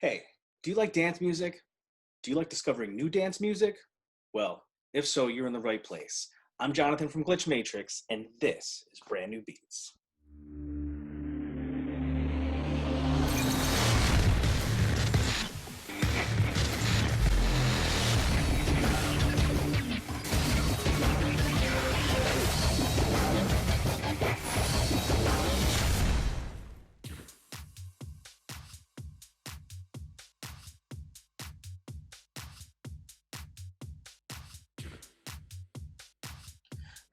Hey, do you like dance music? Do you like discovering new dance music? Well, if so, you're in the right place. I'm Jonathan from Glitch Matrix, and this is Brand New Beats.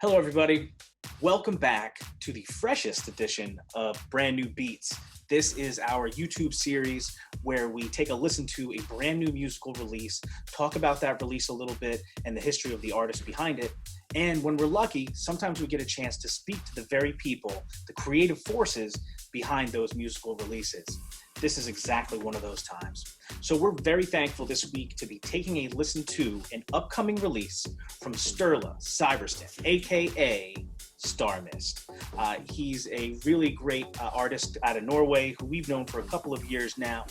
Hello, everybody. Welcome back to the freshest edition of Brand New Beats. This is our YouTube series where we take a listen to a brand new musical release, talk about that release a little bit and the history of the artist behind it. And when we're lucky, sometimes we get a chance to speak to the very people, the creative forces behind those musical releases. This is exactly one of those times. So we're very thankful this week to be taking a listen to an upcoming release from Sturla Syversten, aka Starmist. He's a really great artist out of Norway who we've known for a couple of years now,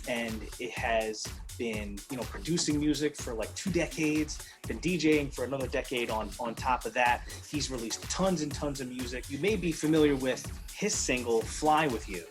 and it has been, producing music for like 2 decades, been DJing for another decade on top of that. He's released tons and tons of music. You may be familiar with his single, Fly With You.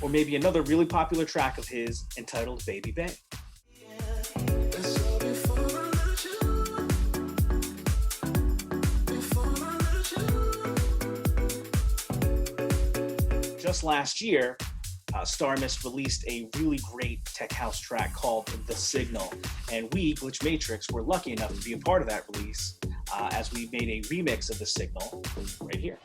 Or maybe another really popular track of his entitled Baby Bang. Just last year, Starmist released a really great tech house track called The Signal, and we, Glitch Matrix, were lucky enough to be a part of that release as we made a remix of The Signal right here.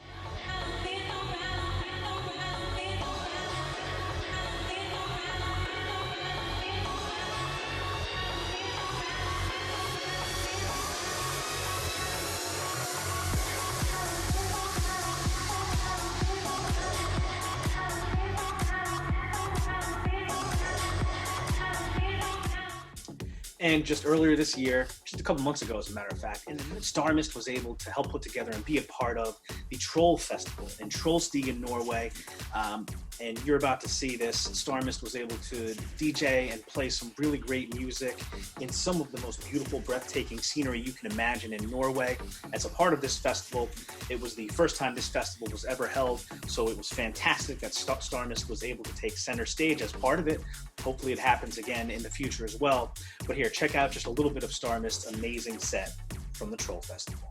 And just earlier this year, just a couple months ago, as a matter of fact, Starmist was able to help put together and be a part of the Trollfestival in Trollfestival, Norway. And you're about to see this. Starmist was able to DJ and play some really great music in some of the most beautiful, breathtaking scenery you can imagine in Norway. As a part of this festival, it was the first time this festival was ever held, so it was fantastic that Starmist was able to take center stage as part of it. Hopefully it happens again in the future as well. But here, check out just a little bit of Starmist's amazing set from the Trollfestival.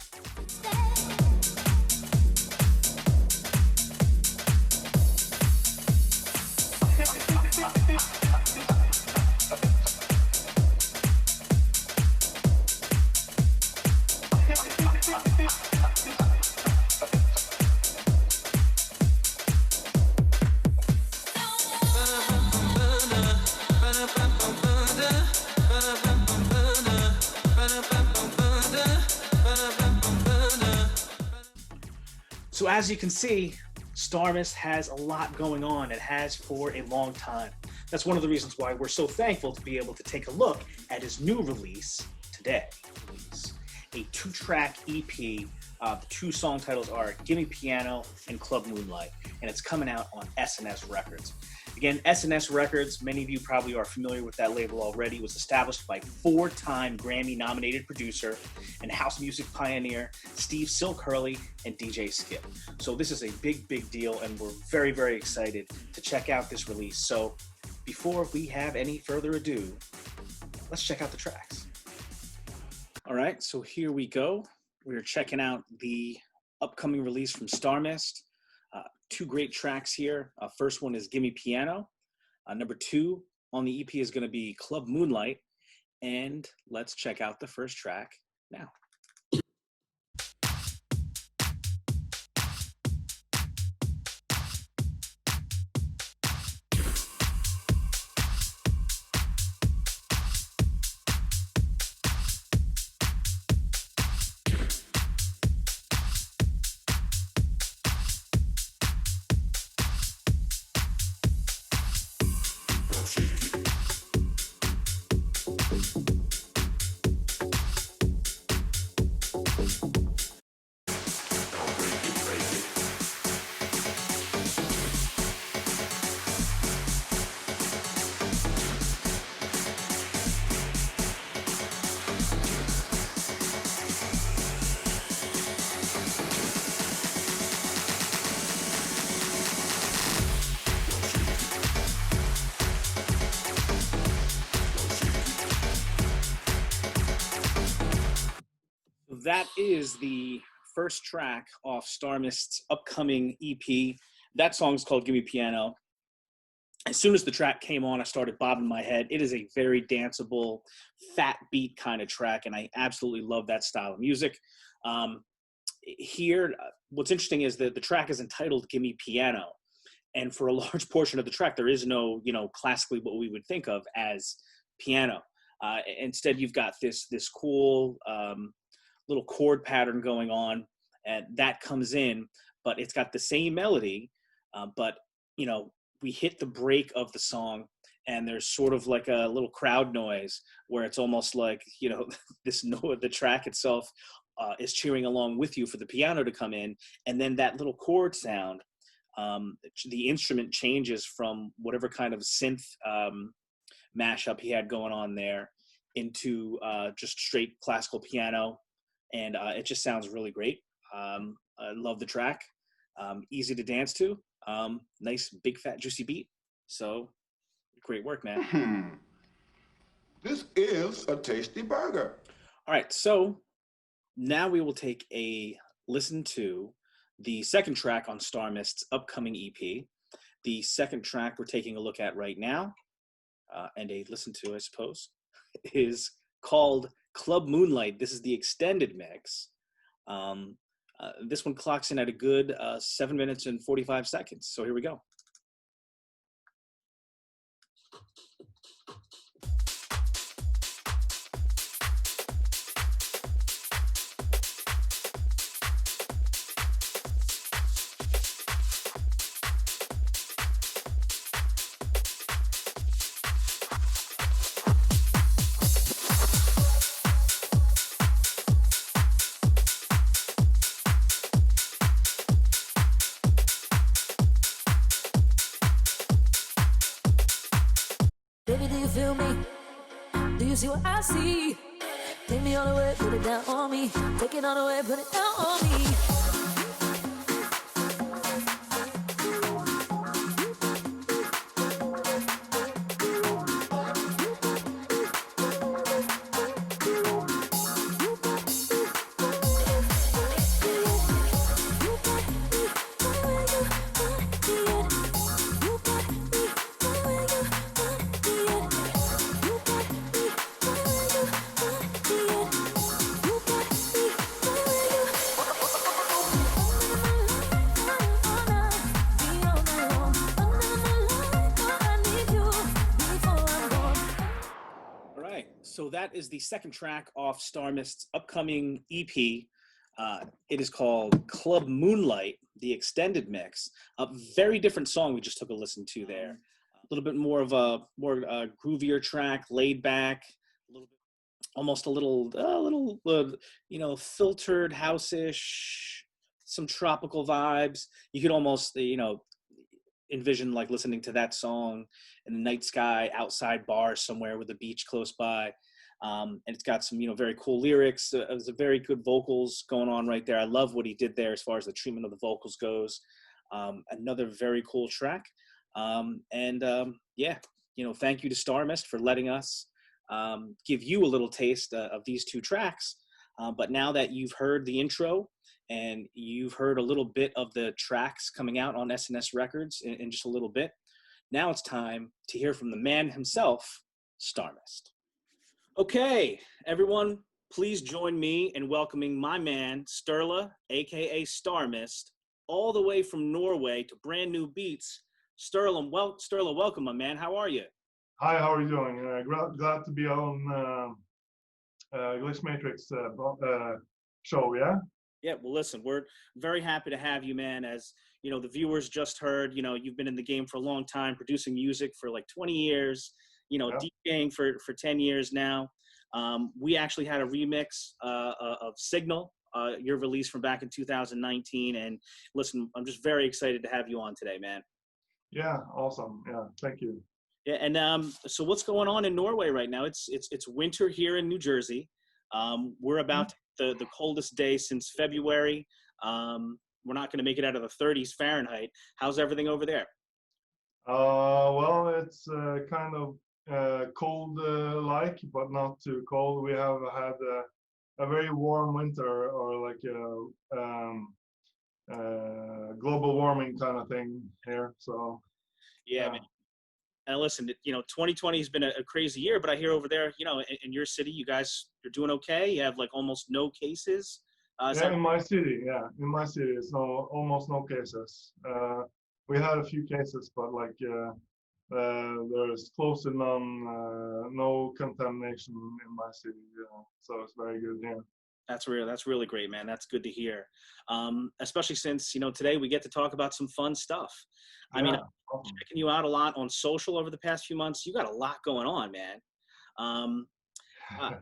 So as you can see, Starmist has a lot going on. It has for a long time. That's one of the reasons why we're so thankful to be able to take a look at his new release today. A 2-track EP. The 2 song titles are Gimme Piano and Club Moonlight, and it's coming out on S&S Records. Again, S&S Records, many of you probably are familiar with that label already. It was established by 4-time Grammy-nominated producer and house music pioneer Steve Silk Hurley and DJ Skip. So this is a big, big deal, and we're very, very excited to check out this release. So before we have any further ado, let's check out the tracks. All right, so here we go. We're checking out the upcoming release from Starmist. 2 great tracks here. First one is Gimme Piano. Number 2 on the EP is going to be Club Moonlight. And let's check out the first track now. that is the first track off Starmist's upcoming EP. That song's called Gimme Piano. As soon as the track came on, I started bobbing my head. It is a very danceable, fat beat kind of track, and I absolutely love that style of music. Here, what's interesting is that the track is entitled Gimme Piano, and for a large portion of the track, there is no, classically what we would think of as piano. Instead, you've got this cool little chord pattern going on, and that comes in, but it's got the same melody, but we hit the break of the song, and there's sort of like a little crowd noise where it's almost like this note, the track itself is cheering along with you for the piano to come in, and then that little chord sound. The instrument changes from whatever kind of synth mashup he had going on there into just straight classical piano, and it just sounds really great. I love the track. Easy to dance to. Nice big fat juicy beat. So great work, man. This is a tasty burger. All right, so now we will take a listen to the second track on Starmist's upcoming EP. The second track we're taking a look at right now, and a listen to, I suppose, is called Club Moonlight. This is the extended mix. This one clocks in at a good 7 minutes and 45 seconds. So here we go. Baby, do you feel me? Do you see what I see? Take me all the way, put it down on me. Take it all the way, put it down on me. So that is the second track off Starmist's upcoming EP. It is called Club Moonlight, the extended mix. A very different song we just took a listen to there. A little bit more of a groovier track, laid back, a little bit, almost a little filtered house-ish, some tropical vibes. You could almost envision like listening to that song in the night sky, outside bar somewhere with a beach close by. And it's got some, very cool lyrics. There's a very good vocals going on right there. I love what he did there as far as the treatment of the vocals goes. Another very cool track. Thank you to Starmist for letting us give you a little taste of these two tracks. But now that you've heard the intro and you've heard a little bit of the tracks coming out on S&S Records in just a little bit, now it's time to hear from the man himself, Starmist. Okay, everyone, please join me in welcoming my man, Sturla, aka Starmist, all the way from Norway to brand new beats. Sturla, welcome, my man. How are you? Hi, how are you doing? Glad to be on Glitch Matrix show, yeah? Yeah, well, listen, we're very happy to have you, man. As the viewers just heard, you've been in the game for a long time, producing music for like 20 years, DJing for 10 years now. We actually had a remix of Signal, your release from back in 2019. And listen, I'm just very excited to have you on today, man. Yeah, awesome. Yeah, thank you. Yeah, and so what's going on in Norway right now? It's winter here in New Jersey. We're about the coldest day since February. We're not going to make it out of the 30s Fahrenheit. How's everything over there? Well, it's kind of cold like, but not too cold. We have had a very warm winter or like global warming kind of thing here. So Yeah, yeah. man. And listen, 2020 has been a crazy year, but I hear over there, in your city, you guys are doing okay. You have like almost no cases. Yeah, in my city, it's almost no cases. We had a few cases, but like there's close to none, no contamination in my city. So it's very good here. That's real. That's really great, man. That's good to hear. Especially since, today we get to talk about some fun stuff. I mean, Yeah, I'm awesome. checking you out a lot on social over the past few months. You got a lot going on, man.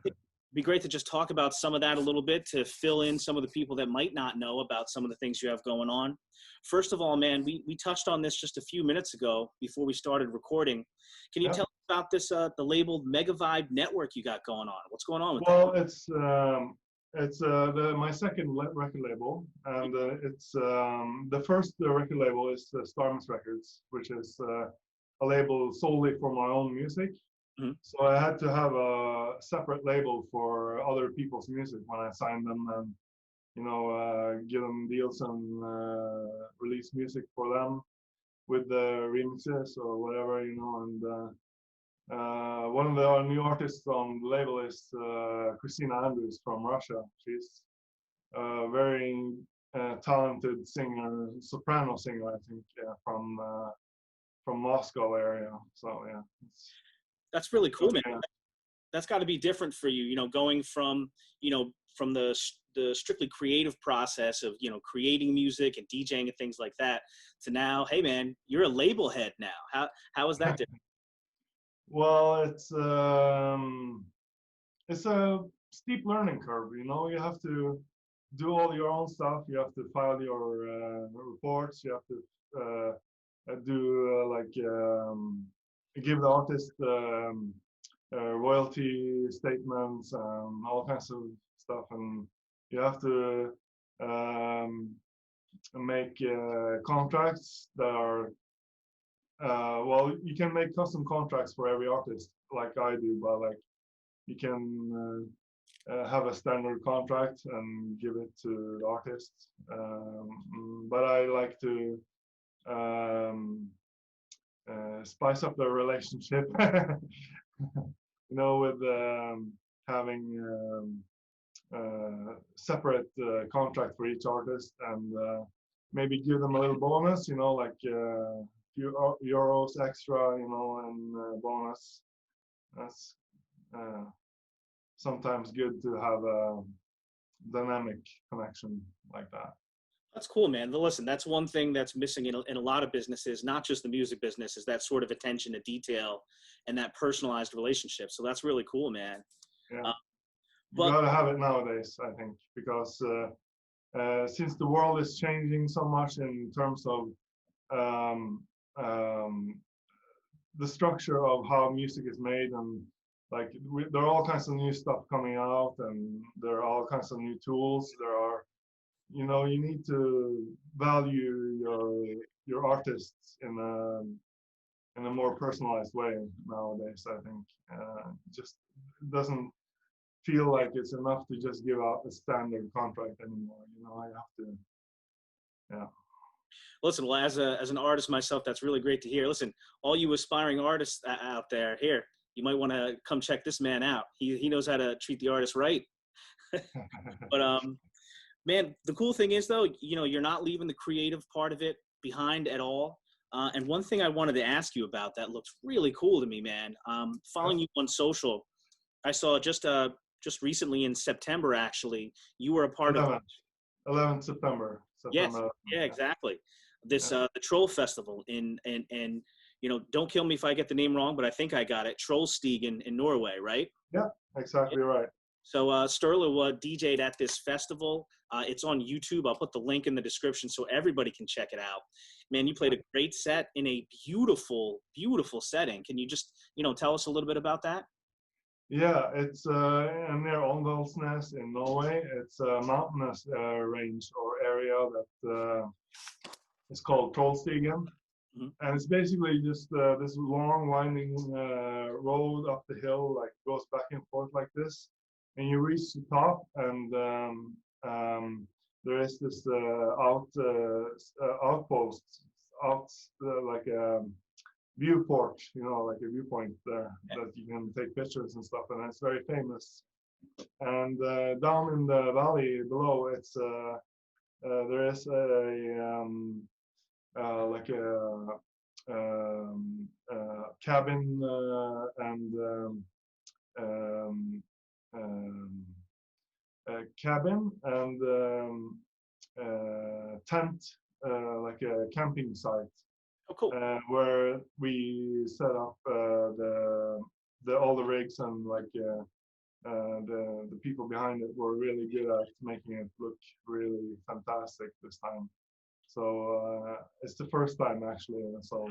It'd be great to just talk about some of that a little bit to fill in some of the people that might not know about some of the things you have going on. First of all, man, we touched on this just a few minutes ago before we started recording. Can you Yeah. tell us about this, the label Mega Vibe Network you got going on? What's going on with Well, that? it's my second record label, and it's the first record label is Starmist Records, which is a label solely for my own music. Mhm. So I had to have a separate label for other people's music when I signed them, and give them deals and release music for them with the remixes or whatever, and one of the new artists on the label is Christina Andrews from Russia. She's a very talented singer, soprano singer, I think, from Moscow area. So yeah, That's really cool, man. yeah. That's got to be different for you, going from, from the strictly creative process of, creating music and DJing and things like that to now, hey man, you're a label head now. How is that different? Well, it's a steep learning curve. You have to do all your own stuff. You have to file your reports. You have to give the artist royalty statements and all kinds of stuff, and you have to make contracts that are well, you can make custom contracts for every artist like I do, but like you can have a standard contract and give it to the artist. But I like to spice up the relationship, with having separate contract for each artist, and maybe give them a little bonus, like few euros extra, and bonus. That's sometimes good to have a dynamic connection like that. That's cool, man. Listen, that's one thing that's missing in a lot of businesses, not just the music business, is that sort of attention to detail and that personalized relationship. So that's really cool, man. Yeah. You gotta have it nowadays, I think, because since the world is changing so much in terms of the structure of how music is made, and like there are all kinds of new stuff coming out, and there are all kinds of new tools. There are, you need to value your artists in a more personalized way nowadays. I think just doesn't feel like it's enough to just give out a standard contract anymore. I have to, yeah. Listen, well, as an artist myself, that's really great to hear. Listen, all you aspiring artists out there, here, you might want to come check this man out. He knows how to treat the artist right. But man, the cool thing is though, you're not leaving the creative part of it behind at all. And one thing I wanted to ask you about that looks really cool to me, man. Following you on social, I saw just recently in September, actually, you were a part 11th September. Yes, yeah, exactly. This the Trollfestival in don't kill me if I get the name wrong, but I think I got it. Trollstig in Norway, right? Yeah, exactly right. So Sturla DJ'd at this festival. It's on YouTube. I'll put the link in the description so everybody can check it out. Man, you played a great set in a beautiful, beautiful setting. Can you just tell us a little bit about that? Yeah, it's near Åndalsnes in Norway. It's a mountainous range or area that is called Trollstigen. Mm-hmm. And it's basically just this long winding road up the hill, like goes back and forth like this. and you reach the top, and there is this outpost, like a viewport, like a viewpoint there that you can take pictures and stuff, and it's very famous. And down in the valley below, it's there is like a cabin and a cabin and tent, like a camping site. Oh, cool. Where we set up all the rigs, and like the people behind it were really good at making it look really fantastic this time. So it's the first time actually, so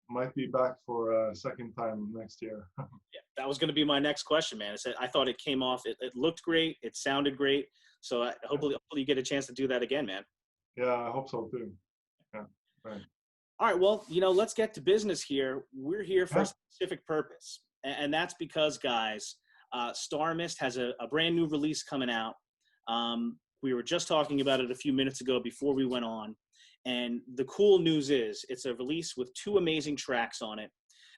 might be back for a second time next year. Yeah, that was going to be my next question, man. I thought it came off. It looked great. It sounded great. So hopefully you get a chance to do that again, man. Yeah, I hope so too. Yeah, right. All right, well, let's get to business here. We're here for a specific purpose, and that's because, guys, Starmist has a brand new release coming out. We were just talking about it a few minutes ago before we went on, and the cool news is it's a release with 2 amazing tracks on it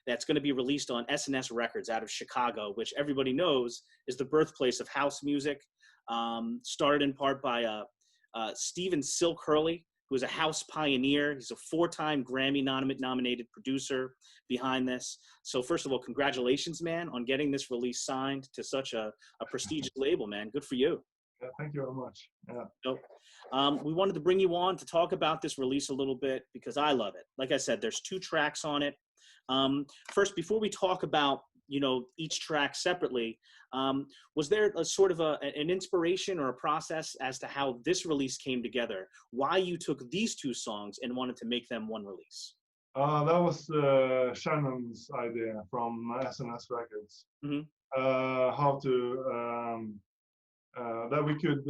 that's going to be released on S&S Records out of Chicago, which everybody knows is the birthplace of house music, started in part by Stephen Silk Hurley, who is a house pioneer. He's a 4-time Grammy-nominated producer behind this. So first of all, congratulations, man, on getting this release signed to such a prestigious label, man. Good for you. Yeah, thank you very much. Yeah. So, we wanted to bring you on to talk about this release a little bit because I love it. Like I said, there's 2 tracks on it. First, before we talk about each track separately, was there a sort of an inspiration or a process as to how this release came together? Why you took these 2 songs and wanted to make them one release? That was Shannon's idea from S&S Records. Mm-hmm. How to that we could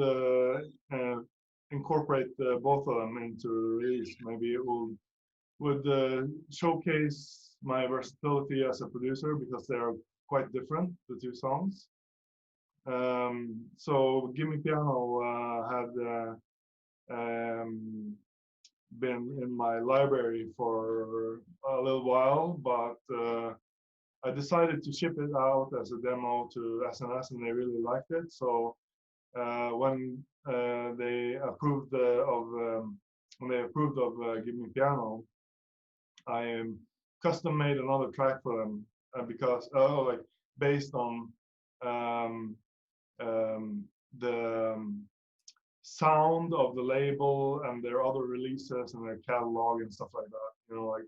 incorporate both of them into the release. Maybe it would showcase my versatility as a producer, because they're quite different, the 2 songs. So Gimme Piano had been in my library for a little while, but I decided to ship it out as a demo to S&S, and they really liked it. So when they approved of Gimme Piano, I custom made another track for them because like based on the sound of the label and their other releases and their catalog and stuff like that. Like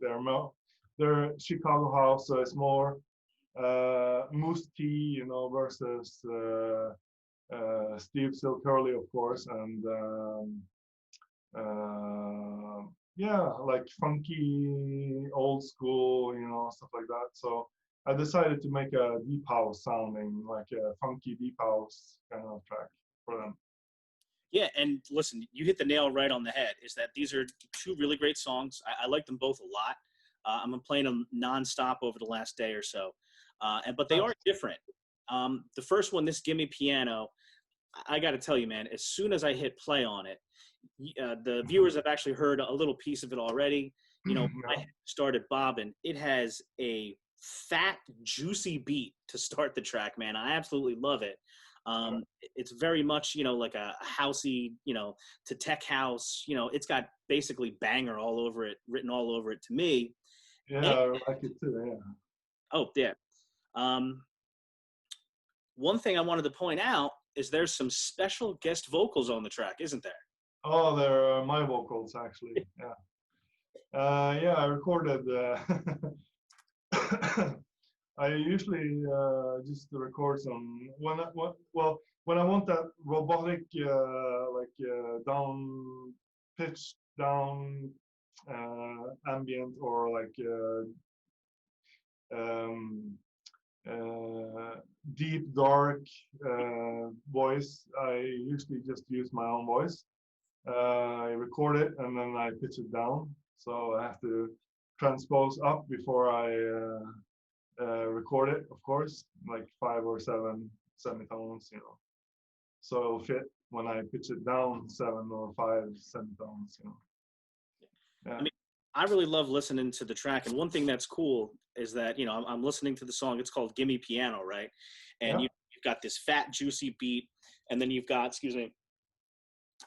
they're Chicago house, so it's more Moose T, versus Steve Silk Hurley, of course, and yeah, like funky, old school, stuff like that. So I decided to make a deep house sounding, like a funky deep house kind of track for them. Yeah, and listen, you hit the nail right on the head, is that these are 2 really great songs. I like them both a lot. I'm playing them nonstop over the last day or so. But they are different. The first one, this Gimme Piano, I got to tell you, man, as soon as I hit play on it, the viewers have actually heard a little piece of it already. I started bobbing. It has a fat, juicy beat to start the track, man. I absolutely love it. It's very much, like a housey, to tech house. It's got basically banger all over it, written all over it to me. Yeah, I like it too, yeah. Oh, yeah. One thing I wanted to point out is there's some special guest vocals on the track, isn't there? Oh, they're my vocals, actually. Yeah. Yeah, I recorded. I usually just record some when I want that robotic, down pitch, down ambient, or like deep dark voice. I usually just use my own voice. I record it and then I pitch it down, so I have to transpose up before I record it, of course, like 5 or 7 semitones, you know, so it'll fit when I pitch it down 7 or 5 semitones, you know. Yeah. I mean, I really love listening to the track, and one thing that's cool is that, you know, I'm listening to the song. It's called "Gimme Piano," right? And Yeah. you've got this fat, juicy beat, and then you've got, excuse me,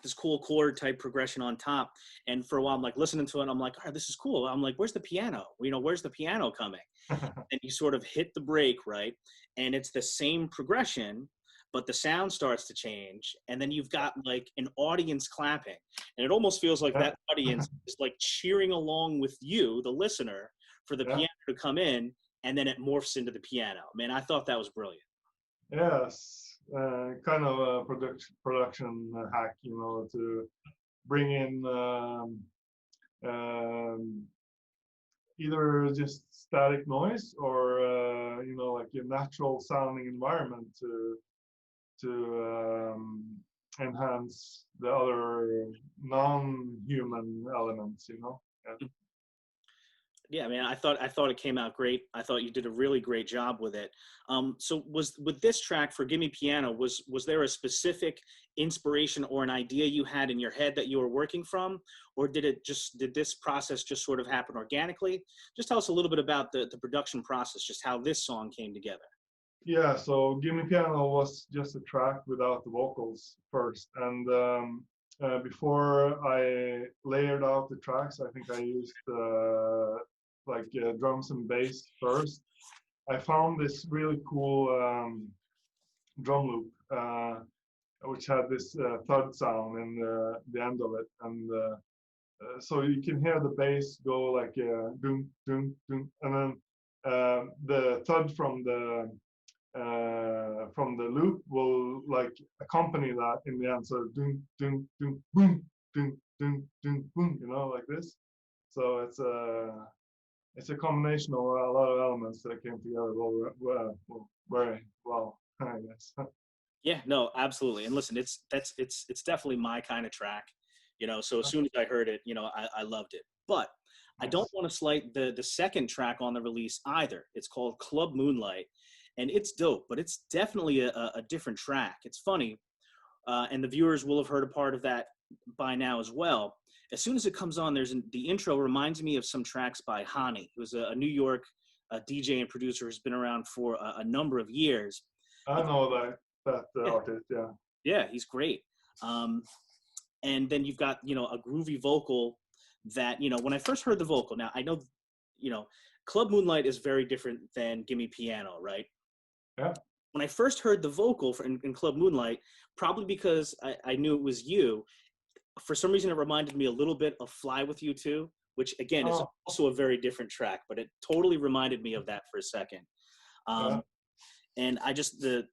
this cool chord type progression on top. And for a while, I'm like listening to it, I'm like, oh, this is cool. I'm like, where's the piano? You know, where's the piano coming? And you sort of hit the break, right? And it's the same progression, but the sound starts to change. And then you've got like an audience clapping. And it almost feels like Yeah. that audience is like cheering along with you, the listener, for the Yeah. piano to come in. And then it morphs into the piano. Man, I thought that was brilliant. Yes, kind of a production hack, you know, to bring in either just static noise or you know, like a natural sounding environment to enhance the other non-human elements, you know. Yeah. Yeah, man, I thought it came out great. I thought you did a really great job with it. So was with this track for "Gimme Piano," was there a specific inspiration or an idea you had in your head that you were working from, or did this process just sort of happen organically? Just tell us a little bit about the production process, just how this song came together. Yeah, so Gimme Piano was just a track without the vocals first. And before I layered out the tracks, I think I used like drums and bass first. I found this really cool drum loop, which had this thud sound in the end of it. And so you can hear the bass go like doom, doom, doom. And then the thud from the loop will like accompany that in the end. So doom, doom, doom, boom, doom, doom, doom, boom, you know, like this. So it's a combination of a lot of elements that came together very well, I guess. Yeah, no, absolutely. And listen, it's definitely my kind of track, you know. So as soon as I heard it, you know, I loved it. But I don't want to slight the second track on the release either. It's called Club Moonlight, and it's dope, but it's definitely a different track. It's funny, and the viewers will have heard a part of that by now as well. As soon as it comes on, the intro reminds me of some tracks by Hani, who's a New York DJ and producer who's been around for a number of years. I know that artist, yeah. Yeah, he's great. And then you've got, you know, a groovy vocal that, you know, when I first heard the vocal, now I know, you know, Club Moonlight is very different than Gimme Piano, right? Yeah. When I first heard the vocal in Club Moonlight, probably because I knew it was you, for some reason it reminded me a little bit of Fly With You Too, which again is also a very different track, but it totally reminded me of that for a second. And I just, the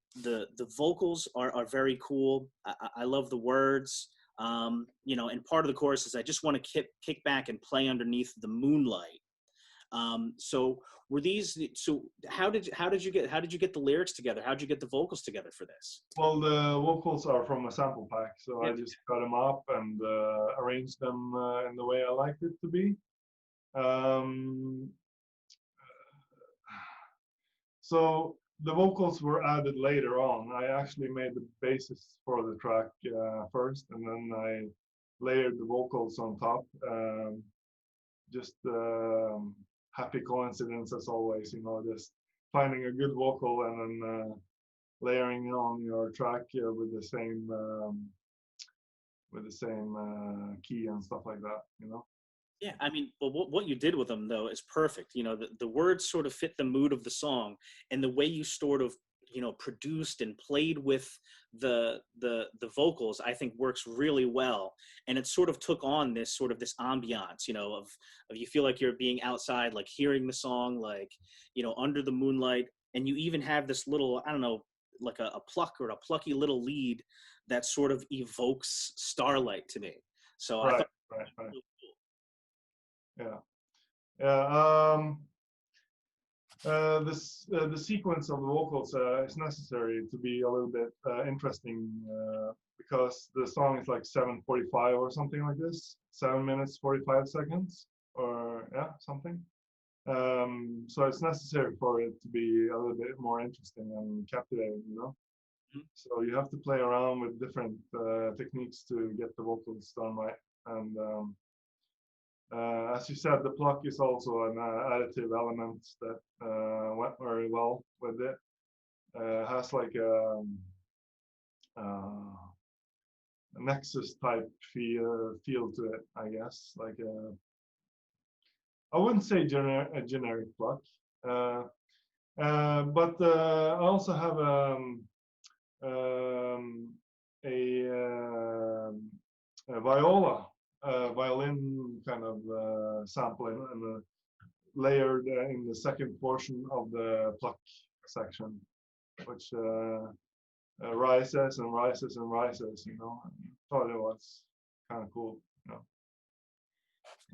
vocals are very cool. I love the words, you know, and part of the chorus is I just want to kick back and play underneath the moonlight. So how did you get the lyrics together? How did you get the vocals together for this? Well, the vocals are from a sample pack, so I just cut them up and arranged them in the way I liked it to be. So the vocals were added later on. I actually made the basis for the track first, and then I layered the vocals on top. Just happy coincidence as always, you know, just finding a good vocal and then layering it on your track with the same key and stuff like that, you know. Yeah, I mean, well, what you did with them though is perfect. You know, the words sort of fit the mood of the song, and the way you sort of, you know, produced and played with the vocals, I think works really well. And it sort of took on this ambiance, you know, of you feel like you're being outside, like hearing the song, like, you know, under the moonlight, and you even have this little, I don't know, like a plucky little lead that sort of evokes starlight to me. So Right, I thought right. really cool. Yeah. The sequence of the vocals is necessary to be a little bit interesting because the song is like 7:45 or something like this, 7 minutes 45 seconds, or yeah, something. So it's necessary for it to be a little bit more interesting and captivating, you know. Mhm. So you have to play around with different techniques to get the vocals done right. And as you said, the pluck is also an additive element that went very well with it. Has like a Nexus type feel to it, I guess. Like I wouldn't say a generic pluck, but I also have um, a viola, violin kind of sampling and layered in the second portion of the pluck section, which rises and rises and rises. You know, I thought it was kind of cool. You know.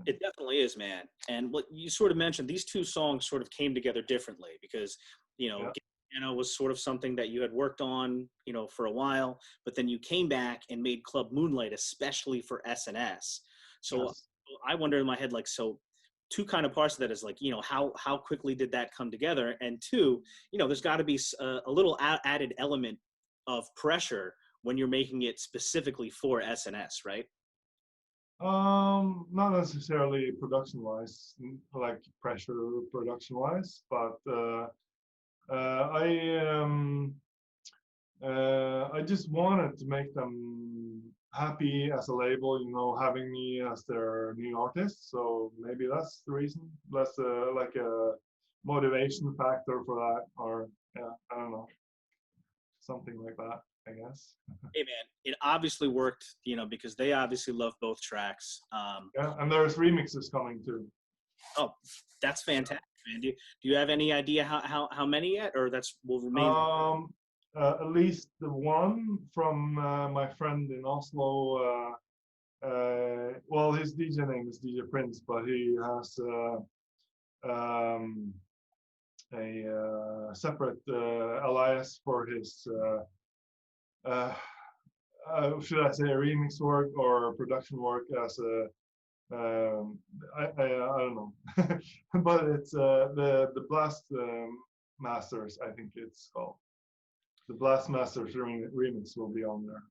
It definitely is, man. And what you sort of mentioned, these two songs sort of came together differently because, you know, Yeah. Gimme Piano was sort of something that you had worked on, you know, for a while, but then you came back and made Club Moonlight, especially for S&S. So Yes. I wonder in my head, like, so two kind of parts of that is like, you know, how quickly did that come together? And two, you know, there's got to be a little added element of pressure when you're making it specifically for S&S, right? Not necessarily production-wise, like pressure production-wise, but I just wanted to make them happy as a label, you know, having me as their new artist. So maybe that's the reason. That's like a motivation factor for that, or yeah, I don't know, something like that, I guess. Hey man, it obviously worked, you know, because they obviously love both tracks. Yeah, and there's remixes coming too. Oh, that's fantastic, man. Do you have any idea how many yet, or that's will remain? At least the one from my friend in Oslo. Well, his DJ name is DJ Prince, but he has a separate alias for his, should I say, remix work or production work as a. I don't know, but it's the Blast Masters, I think it's called. The Blast Masters remix will be on there.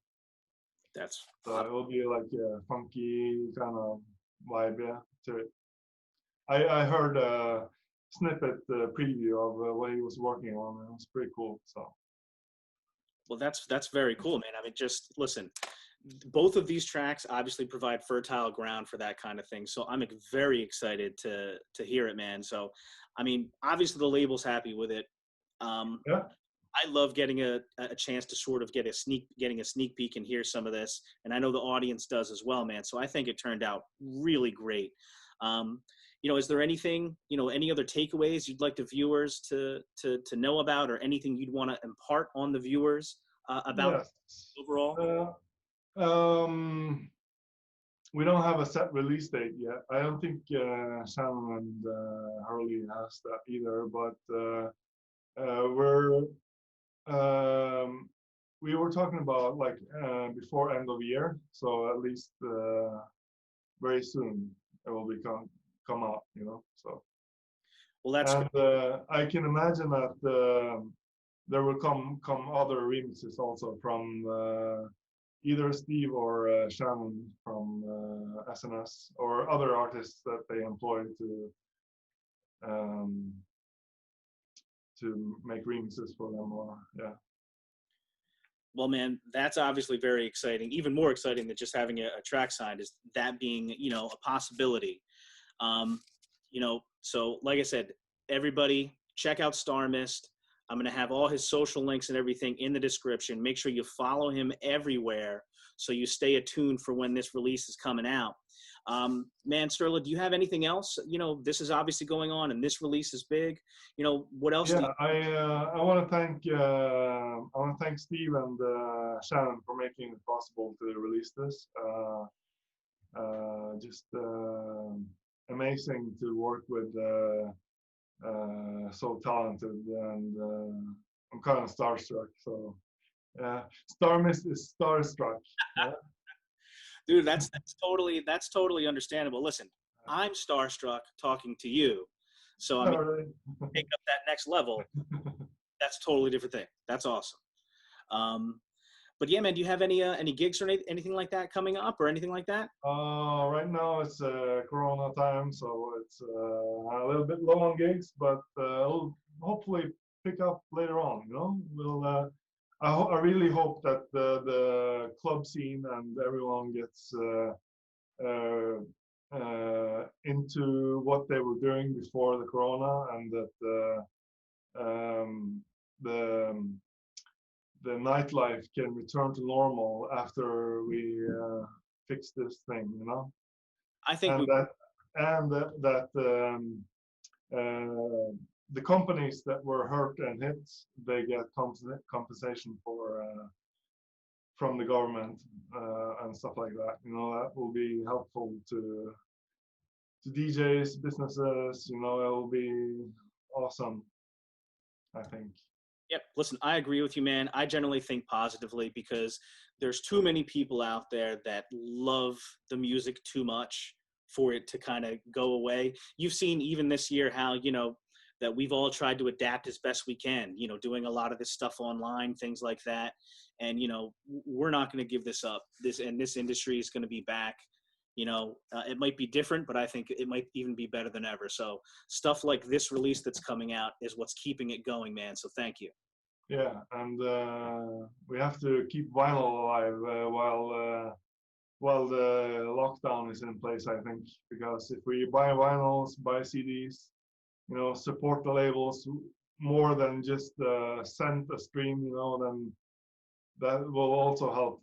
That's So it will be like a funky kind of vibe, yeah, to it. I heard a snippet preview of what he was working on, and it was pretty cool. So well, that's very cool, man. I mean, just listen. Both of these tracks obviously provide fertile ground for that kind of thing. So I'm very excited to hear it, man. So, I mean, obviously the label's happy with it. yeah, I love getting a chance to sort of getting a sneak peek and hear some of this, and I know the audience does as well, man. So I think it turned out really great. You know, is there anything, you know, any other takeaways you'd like the viewers to know about, or anything you'd want to impart on the viewers about yes. overall? We don't have a set release date yet. I don't think Shannon and Hurley has that either, but we were talking about like before end of year, so at least very soon it will come out, you know. So Well, that's and I can imagine that there will come other remixes also from either Steve or Shannon from S&S or other artists that they employ to make remixes for them, or yeah. well, man, that's obviously very exciting. Even more exciting than just having a track signed is that being, you know, a possibility. You know, so like I said, everybody check out Starmist. I'm going to have all his social links and everything in the description. Make sure you follow him everywhere so you stay attuned for when this release is coming out. Man, Sterling, do you have anything else? You know, this is obviously going on and this release is big. You know, what else? Yeah, I want to thank Steve and Shannon for making it possible to release this. Just amazing to work with so talented, and I'm kind of starstruck. So Starmist is starstruck. Yeah? Dude, that's totally understandable. Listen, I'm starstruck talking to you. So I mean, Alright. take up that next level, that's a totally different thing. That's awesome. But yeah, man, do you have any gigs or anything like that coming up or anything like that? Right now it's Corona time, so it's a little bit low on gigs, but it'll hopefully pick up later on. You know, we'll. I really hope that the club scene and everyone gets into what they were doing before the Corona, and that the nightlife can return to normal after we fix this thing, you know. I think The companies that were hurt and hit, they get compensation from the government and stuff like that. You know, that will be helpful to DJs, businesses. You know, it will be awesome, I think. Yep. Listen, I agree with you, man. I generally think positively because there's too many people out there that love the music too much for it to kind of go away. You've seen even this year how, you know, that we've all tried to adapt as best we can, you know, doing a lot of this stuff online, things like that. And, you know, we're not going to give this up. This industry is going to be back. You know, it might be different, but I think it might even be better than ever. So stuff like this release that's coming out is what's keeping it going, man. So thank you. Yeah, and we have to keep vinyl alive while the lockdown is in place, I think, because if we buy vinyls, buy CDs, you know, support the labels more than just send a stream, you know, then that will also help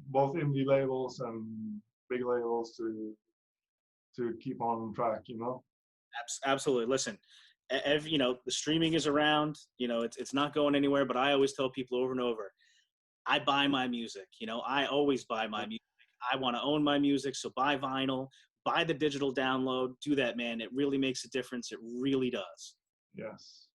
both indie labels and big labels to keep on track, you know. Absolutely. Listen, you know, the streaming is around, you know, it's not going anywhere, but I always tell people over and over, I buy my music, you know, I always buy my music. I want to own my music. So buy vinyl, buy the digital download, do that, man. It really makes a difference. It really does. Yes.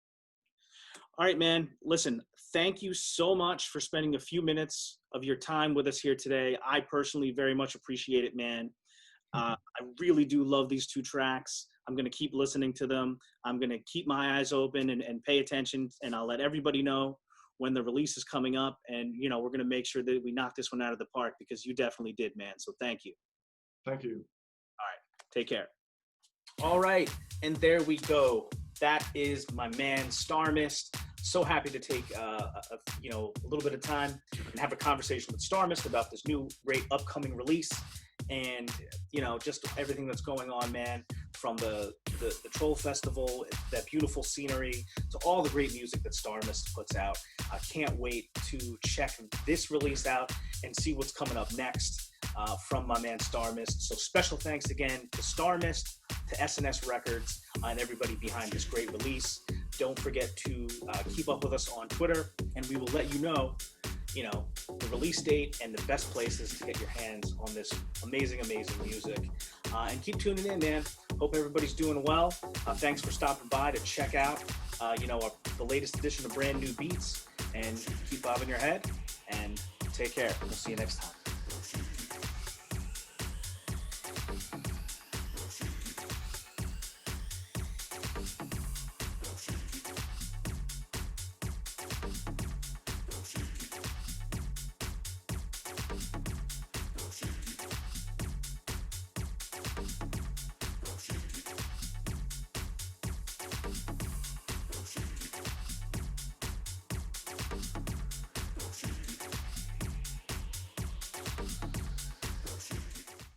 All right, man. Listen, thank you so much for spending a few minutes of your time with us here today. I personally very much appreciate it, man. I really do love these two tracks. I'm going to keep listening to them. I'm going to keep my eyes open and pay attention, and I'll let everybody know when the release is coming up. And, you know, we're going to make sure that we knock this one out of the park because you definitely did, man. So thank you. Thank you. All right. Take care. All right. And there we go. That is my man, Starmist. So happy to take, you know, a little bit of time and have a conversation with Starmist about this new great upcoming release. And, you know, just everything that's going on, man, from the Trollfestival, that beautiful scenery, to all the great music that Starmist puts out. I can't wait to check this release out and see what's coming up next from my man Starmist. So special thanks again to Starmist, to S&S Records, and everybody behind this great release. Don't forget to keep up with us on Twitter, and we will let you know, the release date and the best places to get your hands on this amazing, amazing music. And keep tuning in, man. Hope everybody's doing well. Thanks for stopping by to check out, the latest edition of Brand New Beats. And keep bobbing your head, and take care. We'll see you next time.